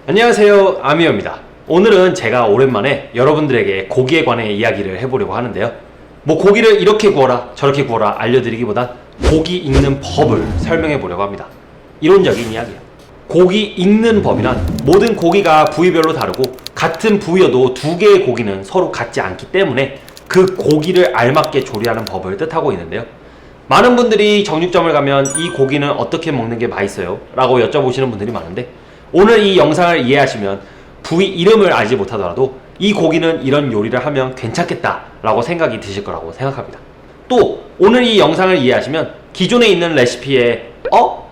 안녕하세요, 아미어입니다. 오늘은 제가 오랜만에 여러분들에게 고기에 관해 이야기를 해보려고 하는데요. 뭐 고기를 이렇게 구워라 저렇게 구워라 알려드리기보단 고기 익는 법을 설명해 보려고 합니다. 이론적인 이야기예요. 고기 익는 법이란 모든 고기가 부위별로 다르고 같은 부위여도 두 개의 고기는 서로 같지 않기 때문에 그 고기를 알맞게 조리하는 법을 뜻하고 있는데요. 많은 분들이 정육점을 가면 이 고기는 어떻게 먹는 게 맛있어요? 라고 여쭤보시는 분들이 많은데, 오늘 이 영상을 이해하시면 부위 이름을 알지 못하더라도 이 고기는 이런 요리를 하면 괜찮겠다 라고 생각이 드실 거라고 생각합니다. 또 오늘 이 영상을 이해하시면 기존에 있는 레시피에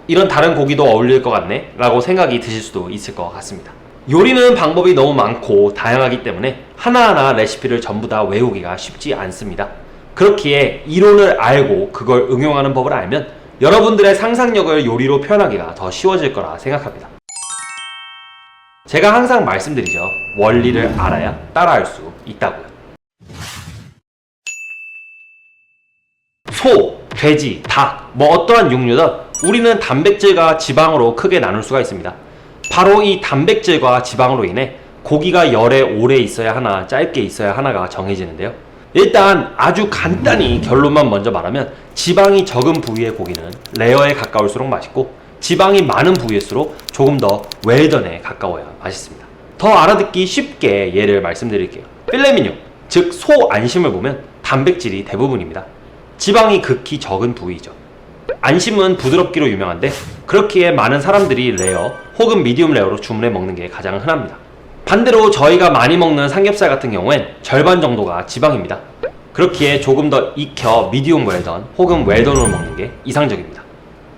이런 다른 고기도 어울릴 것 같네 라고 생각이 드실 수도 있을 것 같습니다. 요리는 방법이 너무 많고 다양하기 때문에 하나하나 레시피를 전부 다 외우기가 쉽지 않습니다. 그렇기에 이론을 알고 그걸 응용하는 법을 알면 여러분들의 상상력을 요리로 표현하기가 더 쉬워질 거라 생각합니다. 제가 항상 말씀드리죠. 원리를 알아야 따라할 수 있다고요. 소, 돼지, 닭, 뭐 어떠한 육류든 우리는 단백질과 지방으로 크게 나눌 수가 있습니다. 바로 이 단백질과 지방으로 인해 고기가 열에 오래 있어야 하나 짧게 있어야 하나가 정해지는데요. 일단 아주 간단히 결론만 먼저 말하면 지방이 적은 부위의 고기는 레어에 가까울수록 맛있고, 지방이 많은 부위일수록 조금 더 웰던에 가까워야 맛있습니다. 더 알아듣기 쉽게 예를 말씀드릴게요. 필레미뇽, 즉 소 안심을 보면 단백질이 대부분입니다. 지방이 극히 적은 부위이죠. 안심은 부드럽기로 유명한데 그렇기에 많은 사람들이 레어 혹은 미디움 레어로 주문해 먹는 게 가장 흔합니다. 반대로 저희가 많이 먹는 삼겹살 같은 경우엔 절반 정도가 지방입니다. 그렇기에 조금 더 익혀 미디움 웰던 혹은 웰던으로 먹는 게 이상적입니다.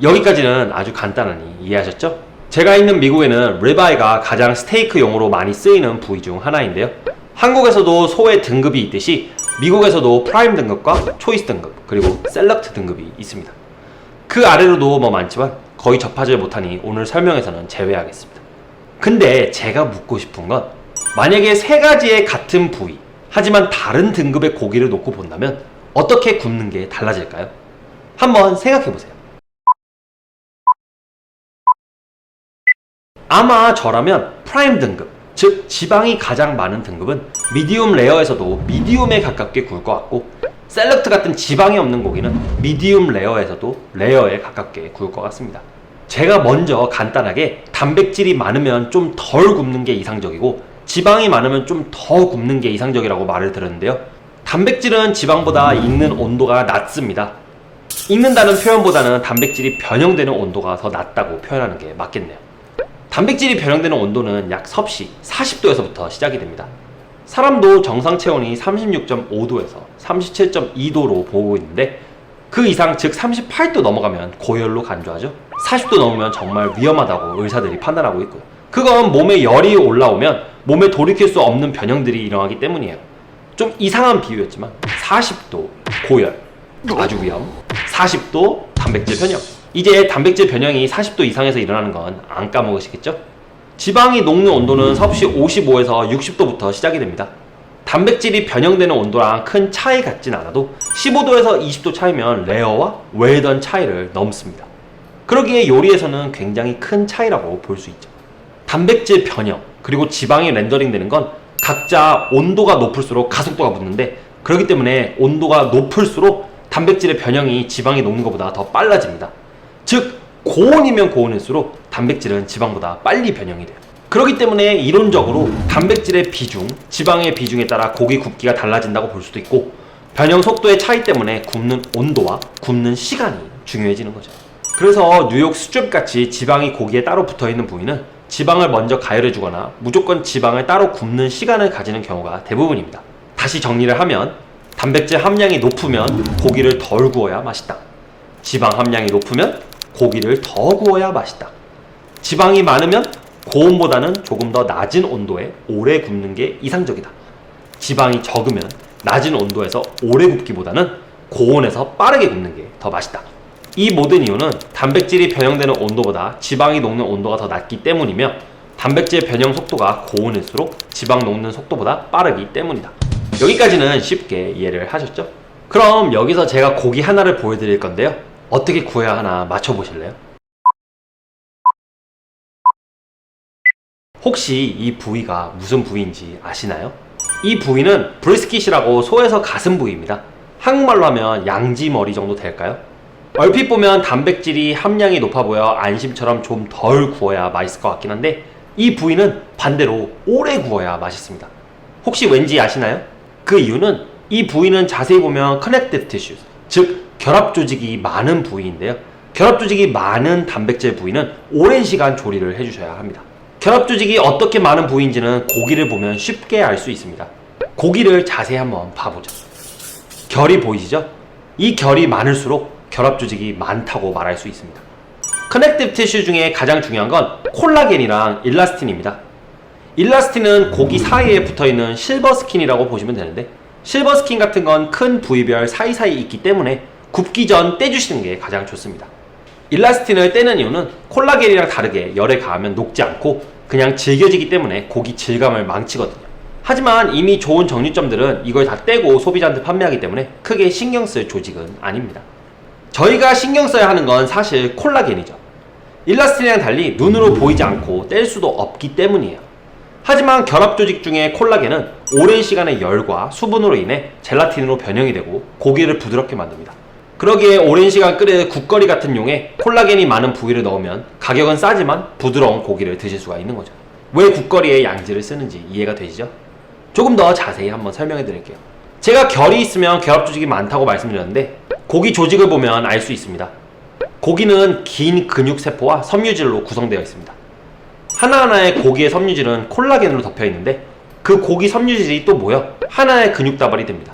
여기까지는 아주 간단하니 이해하셨죠? 제가 있는 미국에는 리바이가 가장 스테이크용으로 많이 쓰이는 부위 중 하나인데요. 한국에서도 소의 등급이 있듯이 미국에서도 프라임 등급과 초이스 등급 그리고 셀렉트 등급이 있습니다. 그 아래로도 뭐 많지만 거의 접하지 못하니 오늘 설명에서는 제외하겠습니다. 근데 제가 묻고 싶은 건, 만약에 세 가지의 같은 부위 하지만 다른 등급의 고기를 놓고 본다면 어떻게 굽는 게 달라질까요? 한번 생각해보세요. 아마 저라면 프라임 등급, 즉 지방이 가장 많은 등급은 미디움 레어에서도 미디움에 가깝게 구울 것 같고, 셀렉트 같은 지방이 없는 고기는 미디움 레어에서도 레어에 가깝게 구울 것 같습니다. 제가 먼저 간단하게 단백질이 많으면 좀 덜 굽는 게 이상적이고 지방이 많으면 좀 더 굽는 게 이상적이라고 말을 들었는데요. 단백질은 지방보다 익는 온도가 낮습니다. 익는다는 표현보다는 단백질이 변형되는 온도가 더 낮다고 표현하는 게 맞겠네요. 단백질이 변형되는 온도는 약 섭씨 40도에서부터 시작이 됩니다. 사람도 정상 체온이 36.5도에서 37.2도로 보고 있는데 그 이상, 즉 38도 넘어가면 고열로 간주하죠. 40도 넘으면 정말 위험하다고 의사들이 판단하고 있고요. 그건 몸에 열이 올라오면 몸에 돌이킬 수 없는 변형들이 일어나기 때문이에요. 좀 이상한 비유였지만 40도 고열 아주 위험, 40도 단백질 변형. 이제 단백질 변형이 40도 이상에서 일어나는 건 안 까먹으시겠죠? 지방이 녹는 온도는 섭씨 55에서 60도부터 시작이 됩니다. 단백질이 변형되는 온도랑 큰 차이 같진 않아도 15도에서 20도 차이면 레어와 웰던 차이를 넘습니다. 그러기에 요리에서는 굉장히 큰 차이라고 볼 수 있죠. 단백질 변형 그리고 지방이 렌더링 되는 건 각자 온도가 높을수록 가속도가 붙는데, 그렇기 때문에 온도가 높을수록 단백질의 변형이 지방이 녹는 것보다 더 빨라집니다. 즉 고온이면 고온일수록 단백질은 지방보다 빨리 변형이 돼요. 그렇기 때문에 이론적으로 단백질의 비중, 지방의 비중에 따라 고기 굽기가 달라진다고 볼 수도 있고, 변형 속도의 차이 때문에 굽는 온도와 굽는 시간이 중요해지는 거죠. 그래서 뉴욕 수줍같이 지방이 고기에 따로 붙어있는 부위는 지방을 먼저 가열해주거나 무조건 지방을 따로 굽는 시간을 가지는 경우가 대부분입니다. 다시 정리를 하면, 단백질 함량이 높으면 고기를 덜 구워야 맛있다. 지방 함량이 높으면 고기를 더 구워야 맛있다. 지방이 많으면 고온보다는 조금 더 낮은 온도에 오래 굽는 게 이상적이다. 지방이 적으면 낮은 온도에서 오래 굽기보다는 고온에서 빠르게 굽는 게 더 맛있다. 이 모든 이유는 단백질이 변형되는 온도보다 지방이 녹는 온도가 더 낮기 때문이며, 단백질 변형 속도가 고온일수록 지방 녹는 속도보다 빠르기 때문이다. 여기까지는 쉽게 이해를 하셨죠? 그럼 여기서 제가 고기 하나를 보여드릴 건데요. 어떻게 구워야 하나 맞춰보실래요? 혹시 이 부위가 무슨 부위인지 아시나요? 이 부위는 브리스킷이라고 소에서 가슴 부위입니다. 한국말로 하면 양지머리 정도 될까요? 얼핏 보면 단백질이 함량이 높아 보여 안심처럼 좀 덜 구워야 맛있을 것 같긴 한데 이 부위는 반대로 오래 구워야 맛있습니다. 혹시 왠지 아시나요? 그 이유는 이 부위는 자세히 보면 connective tissues, 즉 결합 조직이 많은 부위인데요. 결합 조직이 많은 단백질 부위는 오랜 시간 조리를 해주셔야 합니다. 결합 조직이 어떻게 많은 부위인지는 고기를 보면 쉽게 알 수 있습니다. 고기를 자세히 한번 봐보죠. 결이 보이시죠? 이 결이 많을수록 결합 조직이 많다고 말할 수 있습니다. 커넥티브 티슈 중에 가장 중요한 건 콜라겐이랑 일라스틴입니다. 일라스틴은 고기 사이에 붙어있는 실버 스킨이라고 보시면 되는데 실버 스킨 같은 건 큰 부위별 사이사이 있기 때문에 굽기 전 떼주시는 게 가장 좋습니다. 일라스틴을 떼는 이유는 콜라겐이랑 다르게 열에 가하면 녹지 않고 그냥 질겨지기 때문에 고기 질감을 망치거든요. 하지만 이미 좋은 정육점들은 이걸 다 떼고 소비자한테 판매하기 때문에 크게 신경 쓸 조직은 아닙니다. 저희가 신경 써야 하는 건 사실 콜라겐이죠. 일라스틴이랑 달리 눈으로 보이지 않고 뗄 수도 없기 때문이에요. 하지만 결합 조직 중에 콜라겐은 오랜 시간의 열과 수분으로 인해 젤라틴으로 변형이 되고 고기를 부드럽게 만듭니다. 그러기에 오랜 시간 끓여 국거리 같은 용에 콜라겐이 많은 부위를 넣으면 가격은 싸지만 부드러운 고기를 드실 수가 있는 거죠. 왜 국거리에 양지를 쓰는지 이해가 되시죠? 조금 더 자세히 한번 설명해 드릴게요. 제가 결이 있으면 결합 조직이 많다고 말씀드렸는데 고기 조직을 보면 알 수 있습니다. 고기는 긴 근육세포와 섬유질로 구성되어 있습니다. 하나하나의 고기의 섬유질은 콜라겐으로 덮여 있는데 그 고기 섬유질이 또 모여 하나의 근육다발이 됩니다.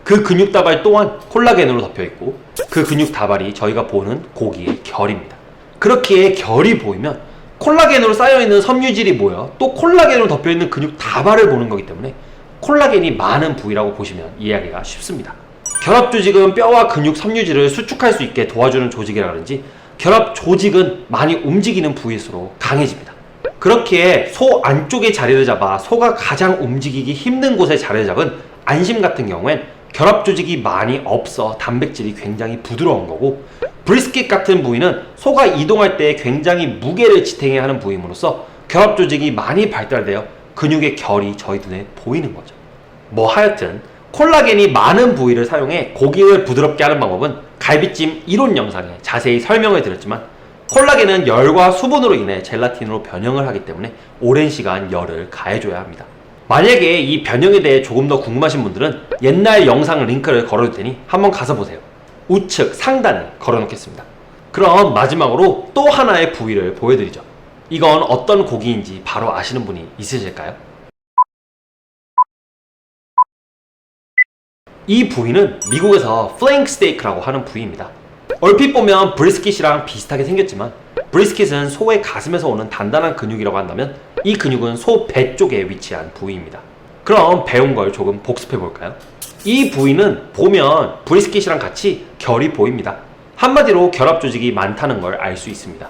그 근육다발 또한 콜라겐으로 덮여 있고 그 근육다발이 저희가 보는 고기의 결입니다. 그렇기에 결이 보이면 콜라겐으로 쌓여있는 섬유질이 모여 또 콜라겐으로 덮여있는 근육다발을 보는 거기 때문에 콜라겐이 많은 부위라고 보시면 이해하기가 쉽습니다. 결합 조직은 뼈와 근육 섬유질을 수축할 수 있게 도와주는 조직이라 그런지 결합 조직은 많이 움직이는 부위일수록 강해집니다. 그렇기에 소 안쪽에 자리를 잡아 소가 가장 움직이기 힘든 곳에 자리를 잡은 안심 같은 경우엔 결합 조직이 많이 없어 단백질이 굉장히 부드러운 거고 브리스킷 같은 부위는 소가 이동할 때 굉장히 무게를 지탱해야 하는 부위임으로써 결합 조직이 많이 발달되어 근육의 결이 저희 눈에 보이는 거죠. 뭐 하여튼 콜라겐이 많은 부위를 사용해 고기를 부드럽게 하는 방법은 갈비찜 이론 영상에 자세히 설명을 드렸지만 콜라겐은 열과 수분으로 인해 젤라틴으로 변형을 하기 때문에 오랜 시간 열을 가해줘야 합니다. 만약에 이 변형에 대해 조금 더 궁금하신 분들은 옛날 영상 링크를 걸어둘 테니 한번 가서 보세요. 우측 상단에 걸어놓겠습니다. 그럼 마지막으로 또 하나의 부위를 보여드리죠. 이건 어떤 고기인지 바로 아시는 분이 있으실까요? 이 부위는 미국에서 플랭크 스테이크라고 하는 부위입니다. 얼핏 보면 브리스킷이랑 비슷하게 생겼지만 브리스킷은 소의 가슴에서 오는 단단한 근육이라고 한다면 이 근육은 소 배 쪽에 위치한 부위입니다. 그럼 배운 걸 조금 복습해 볼까요? 이 부위는 보면 브리스킷이랑 같이 결이 보입니다. 한마디로 결합 조직이 많다는 걸 알 수 있습니다.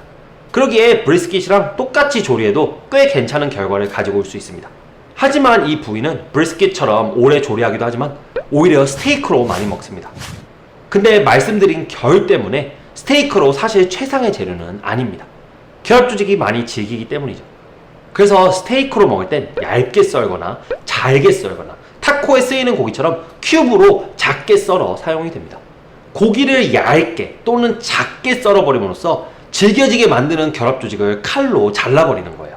그러기에 브리스킷이랑 똑같이 조리해도 꽤 괜찮은 결과를 가지고 올 수 있습니다. 하지만 이 부위는 브리스킷처럼 오래 조리하기도 하지만 오히려 스테이크로 많이 먹습니다. 근데 말씀드린 결 때문에 스테이크로 사실 최상의 재료는 아닙니다. 결합 조직이 많이 질기기 때문이죠. 그래서 스테이크로 먹을 땐 얇게 썰거나 잘게 썰거나 타코에 쓰이는 고기처럼 큐브로 작게 썰어 사용이 됩니다. 고기를 얇게 또는 작게 썰어버림으로써 질겨지게 만드는 결합 조직을 칼로 잘라버리는 거예요.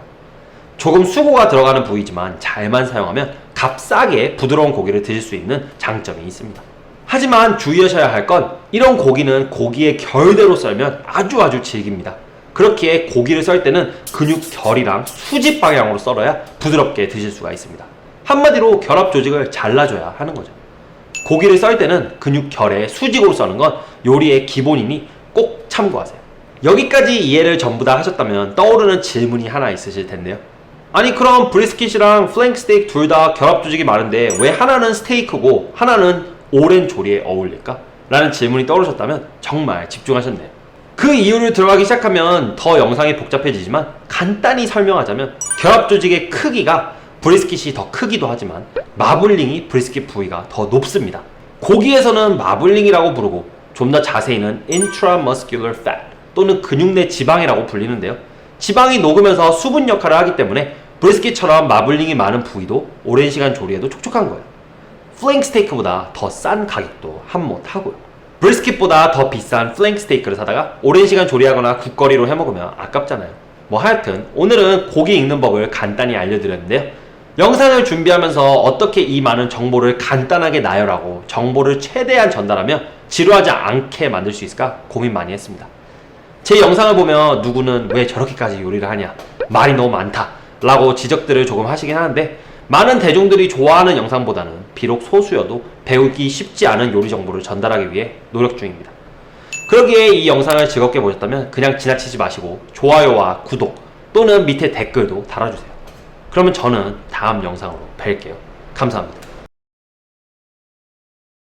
조금 수고가 들어가는 부위지만 잘만 사용하면 값싸게 부드러운 고기를 드실 수 있는 장점이 있습니다. 하지만 주의하셔야 할 건 이런 고기는 고기의 결대로 썰면 아주 질깁니다. 그렇기에 고기를 썰 때는 근육 결이랑 수직 방향으로 썰어야 부드럽게 드실 수가 있습니다. 한마디로 결합 조직을 잘라줘야 하는 거죠. 고기를 썰 때는 근육 결에 수직으로 써는 건 요리의 기본이니 꼭 참고하세요. 여기까지 이해를 전부 다 하셨다면 떠오르는 질문이 하나 있으실 텐데요. 아니 그럼 브리스킷이랑 플랭크 스테이크 둘 다 결합 조직이 많은데 왜 하나는 스테이크고 하나는 오랜 조리에 어울릴까? 라는 질문이 떠오르셨다면 정말 집중하셨네요. 그 이유를 들어가기 시작하면 더 영상이 복잡해지지만 간단히 설명하자면 결합 조직의 크기가 브리스킷이 더 크기도 하지만 마블링이 브리스킷 부위가 더 높습니다. 고기에서는 마블링이라고 부르고 좀 더 자세히는 intramuscular fat 또는 근육 내 지방이라고 불리는데요. 지방이 녹으면서 수분 역할을 하기 때문에 브리스킷처럼 마블링이 많은 부위도 오랜 시간 조리해도 촉촉한 거예요. 플랭크 스테이크보다 더 싼 가격도 한몫하고요. 브리스킷보다 더 비싼 플랭크 스테이크를 사다가 오랜 시간 조리하거나 국거리로 해먹으면 아깝잖아요. 뭐 하여튼 오늘은 고기 익는 법을 간단히 알려드렸는데요. 영상을 준비하면서 어떻게 이 많은 정보를 간단하게 나열하고 정보를 최대한 전달하면 지루하지 않게 만들 수 있을까 고민 많이 했습니다. 제 영상을 보면 누구는 왜 저렇게까지 요리를 하냐, 말이 너무 많다 라고 지적들을 조금 하시긴 하는데, 많은 대중들이 좋아하는 영상보다는 비록 소수여도 배우기 쉽지 않은 요리 정보를 전달하기 위해 노력 중입니다. 그러기에 이 영상을 즐겁게 보셨다면 그냥 지나치지 마시고 좋아요와 구독 또는 밑에 댓글도 달아주세요. 그러면 저는 다음 영상으로 뵐게요. 감사합니다.